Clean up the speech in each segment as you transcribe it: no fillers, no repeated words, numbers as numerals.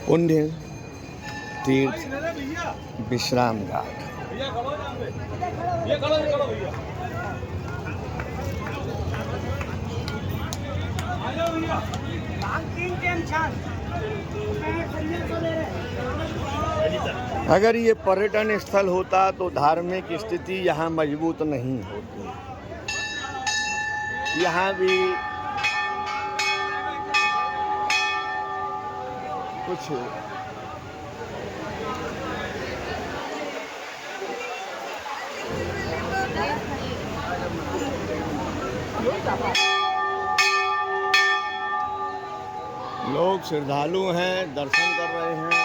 पुण्य तीर्थ विश्राम घाट। अगर ये पर्यटन स्थल होता तो धार्मिक स्थिति यहाँ मजबूत नहीं होती। यहाँ भी कुछ लोग श्रद्धालु हैं, दर्शन कर रहे हैं।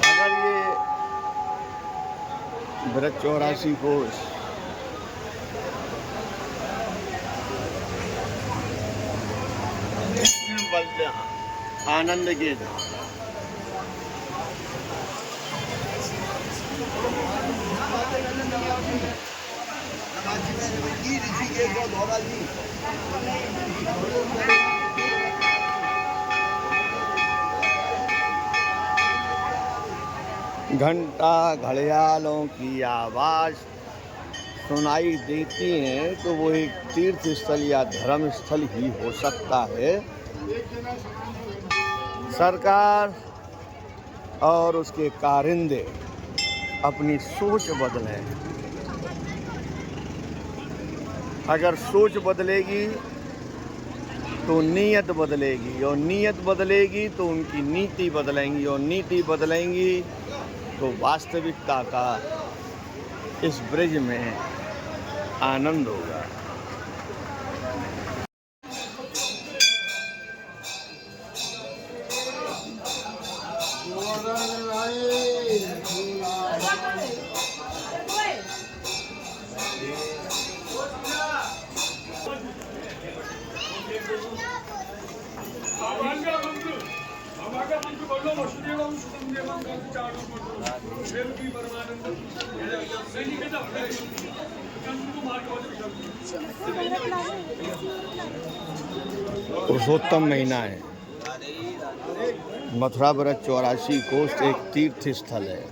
अगर ये ब्रज 84 कोष आनंद के धाम घंटा घड़ियालों की आवाज़ सुनाई देती है तो वो एक तीर्थ स्थल या धर्म स्थल ही हो सकता है। सरकार और उसके कारिंदे अपनी सोच बदलें। अगर सोच बदलेगी तो नीयत बदलेगी, और नीयत बदलेगी तो उनकी नीति बदलेंगी, और नीति बदलेंगी तो वास्तविकता का इस ब्रिज में आनंद होगा। पुरुषोत्तम महीना है। मथुरा ब्रज 84 कोष एक तीर्थ स्थल है।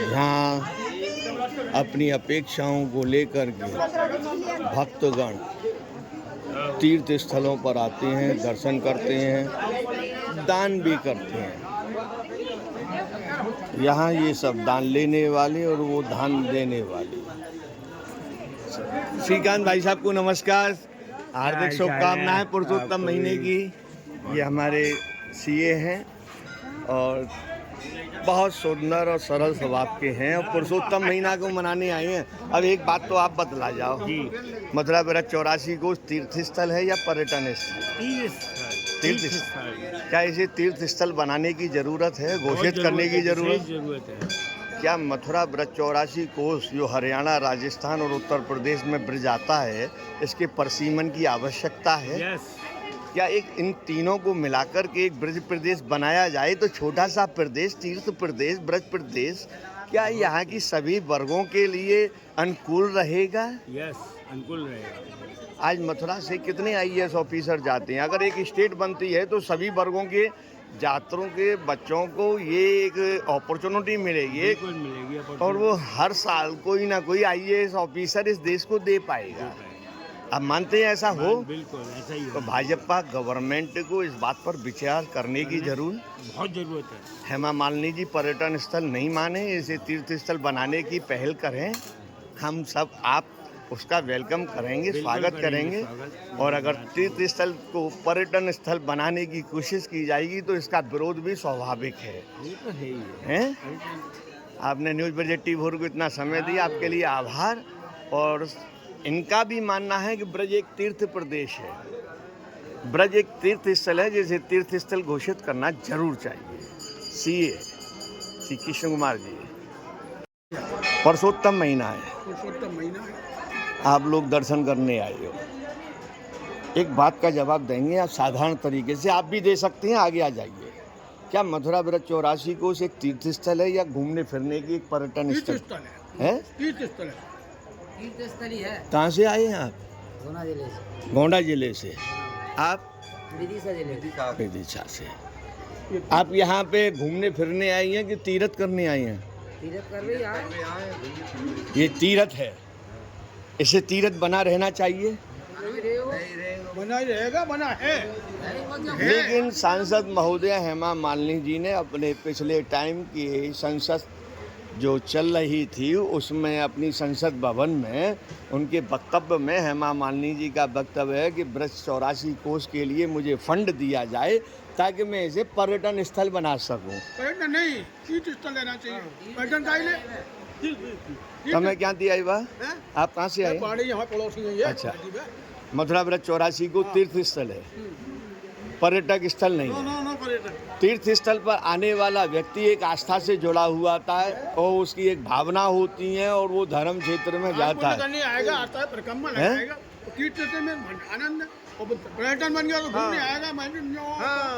यहाँ अपनी अपेक्षाओं को लेकर के भक्तगण तीर्थ स्थलों पर आते हैं, दर्शन करते हैं, दान भी करते हैं। यहाँ ये सब दान लेने वाले और वो दान देने वाले। श्रीकांत भाई साहब को नमस्कार, हार्दिक शुभकामनाएं पुरुषोत्तम महीने की। ये हमारे सीए हैं और बहुत सुंदर और सरल स्वभाव के हैं, और पुरुषोत्तम महीना को मनाने आए हैं। अब एक बात तो आप बतला जाओ, मथुरा ब्रज 84 को तीर्थ स्थल है या पर्यटन स्थल? तीर्थ स्थल। क्या इसे तीर्थ स्थल बनाने की जरूरत है, घोषित करने की जरूरत है? क्या मथुरा ब्रज 84 कोष जो हरियाणा, राजस्थान और उत्तर प्रदेश में ब्रिज आता है, इसके परसीमन की आवश्यकता है? क्या एक इन तीनों को मिलाकर के एक ब्रज प्रदेश बनाया जाए तो छोटा सा प्रदेश, तीर्थ प्रदेश, ब्रज प्रदेश, क्या यहाँ की सभी वर्गों के लिए अनुकूल रहेगा? अनुकूल रहेगा। आज मथुरा से कितने आईएएस ऑफिसर जाते हैं। अगर एक स्टेट बनती है तो सभी वर्गों के छात्रों के बच्चों को ये एक अपॉर्चुनिटी मिलेगी, और वो हर साल कोई ना कोई आईएएस ऑफिसर इस देश को दे पाएगा। अब मानते हैं ऐसा हो? बिल्कुल ऐसा ही तो भाजपा गवर्नमेंट को इस बात पर विचार करने की बहुत ज़रूरत है। हेमा मालिनी जी पर्यटन स्थल नहीं माने, इसे तीर्थ स्थल बनाने की पहल करें। हम सब आप उसका वेलकम करेंगे, स्वागत करेंगे। और अगर तीर्थ स्थल को पर्यटन स्थल बनाने की कोशिश की जाएगी तो इसका विरोध भी स्वाभाविक है। आपने न्यूज़ ब्रिज 84 को इतना समय दिया, आपके लिए आभार। और इनका भी मानना है कि ब्रज एक तीर्थ प्रदेश है, ब्रज एक तीर्थ स्थल है, जिसे तीर्थ स्थल घोषित करना जरूर चाहिए। सीए श्री कृष्ण कुमार जी। पुरुषोत्तम महीना है, आप लोग दर्शन करने आए हो। एक बात का जवाब देंगे आप साधारण तरीके से, आप भी दे सकते हैं, आगे आ जाइए। क्या मथुरा व्रत 84 कोस एक तीर्थ स्थल है या घूमने फिरने की एक पर्यटन स्थल है? तीर्थ स्थल है। तीर्थस्थली है। कहाँ से आए हैं आप? गोंडा जिले से। गोंडा जिले से। आप? विदिशा जिले से। विदिशा से। आप यहाँ पे घूमने फिरने आई हैं कि तीर्थ करने आई हैं? तीर्थ कर रही है। ये तीर्थ है, इसे तीर्थ बना रहना चाहिए। बना ही रहेगा, बना है। लेकिन सांसद महोदय हेमा मालिनी जी ने अपने पिछले टाइम की संसद जो चल रही थी उसमें अपनी संसद भवन में उनके वक्तव्य में हेमा मालिनी जी का वक्तव्य है कि व्रत 84 कोस के लिए मुझे फंड दिया जाए ताकि मैं इसे पर्यटन स्थल बना सकूं। पर्यटन नहीं, तीर्थ स्थल लेना चाहिए। पर्यटन का ही ले। तो मैं क्या दिया ये बात? हैं? आप कहाँ से आए? पहाड़ी यहाँ पड़ोसी है ये। अच्छा। मथुरा व्रत 84 को तीर्थ स्थल है, पर्यटक स्थल नहीं है। नो पर्यटन। तीर्थ स्थल पर आने वाला व्यक्ति एक आस्था से जुड़ा हुआ था और उसकी एक भावना होती है और वो धर्म क्षेत्र में जाता है। करने आएगा, आता है, परिक्रमा हैं? लगाएगा, तो तीर्थ स्थल में आनंद है। और पर्यटन बन गया तो घूमने आएगा,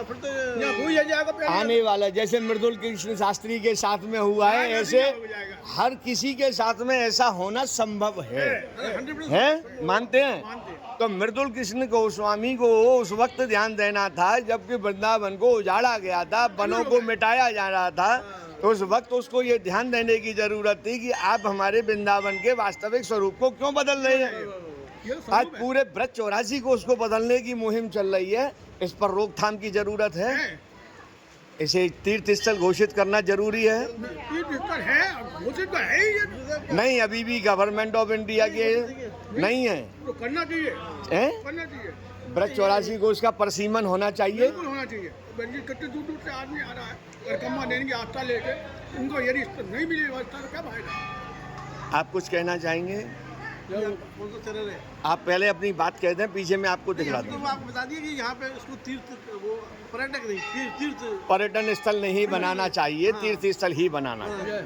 फिर तो यहाँ भूल जाएगा पहले। आने वाला जैसे मृदुल कृष्ण शास्त्री के साथ में हुआ है, ऐसे हो जाएगा। हर किसी के साथ में ऐसा होना संभव है। 100% हैं? मानते हैं? मानते हैं। तो मृदुल कृष्ण गोस्वामी को उस वक्त ध्यान देना था जबकि वृंदावन को उजाड़ा गया था, वनों को मिटाया जा रहा था, तो उस वक्त उसको ये ध्यान देने की जरूरत थी कि आप हमारे वृंदावन के वास्तविक स्वरूप को क्यों बदल रहे हैं। ये आज स्वरूप है। पूरे व्रत 84 को उसको बदलने की मुहिम चल रही है, इस पर रोकथाम की जरूरत है। इसे तीर्थ स्थल घोषित करना जरूरी है। तीर्थ स्थल है, घोषित तो है ही ये। नहीं, अभी भी गवर्नमेंट ऑफ इंडिया के नहीं है, तो करना चाहिए, हैं? करना चाहिए। व्रत 84 को उसका परसीमन होना चाहिए। बिल्कुल होना चाहिए। कितने दूर दूर से आदमी आ रहा है, परिक्रमा देने की आस्था लेके, उनको यदि नहीं मिली व्यवस्था तो क्या फायदा। आप कुछ कहना चाहेंगे? आप पहले अपनी बात कह दें, पीछे मैं आपको दिखला दूं। आप बता दिए कि यहाँ पे इसको तीर्थ, वो पर्यटक नहीं, तीर्थ पर्यटन स्थल नहीं बनाना चाहिए, तीर्थ स्थल ही बनाना चाहिए।